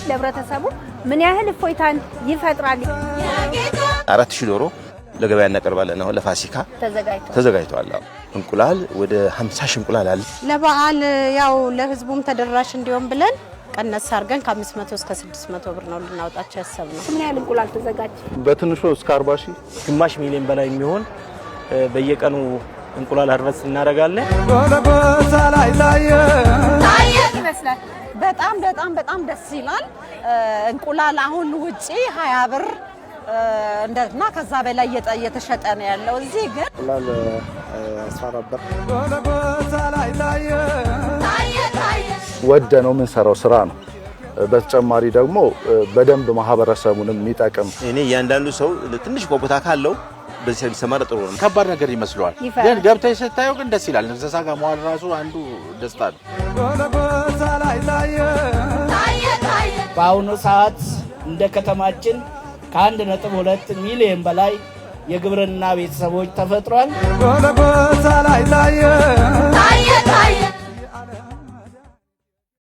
ለብረተሰቡ ምን ያህል እፎይታን ይፈጥራል? 4000 ዶሮ ለገበያ እናቀርባለን። አሁን ለፋሲካ ተዘጋጅቷል። እንቁላል ወደ 50 ሺህ እንቁላል አለ። ለበዓል ያው ለህዝቡም ተደራሽ እንዲሆን ብለን ቀነስ አርገን ከ500 እስከ 600 ብር ነው ልናወጣቸው ያሰብነው። ምን ያህል እንቁላል ተዘጋጅ? በትንሹ እስከ 40 ሺህ ግማሽ ሚሊዮን በላይ የሚሆን በየቀኑ እንቁላል አርበስ እናደርጋለን። ይመስላል በጣም ደስ ይላል። እንቁላል አሁን ውጪ 20 ብር እንደና ከዛ በላይ እየተሸጠ ነው ያለው። እዚህ ግን እንቁላል 14 ብር ወደነው ምን ሰራው ስራ ነው። በተጨማሪ ደግሞ በደንብ ማህበረሰቡንም የሚጠቅም እኔ ያንዳንዱ ሰው ትንሽ ቦታ ካለው በዚህ ሰርቪስ ሰማራ ጥሩ ነው። ከባድ ነገር ይመስላል ግን ገብተሽ ስታየው ግን ደስ ይላል። እንስሳ ጋር መዋል ራሱ አንዱ ደስታ ነው። በአሁኑ ሰዓት እንደ ከተማችን ከ1.2 ሚሊዮን በላይ የግብርና ቤተሰቦች ተፈጥሯል።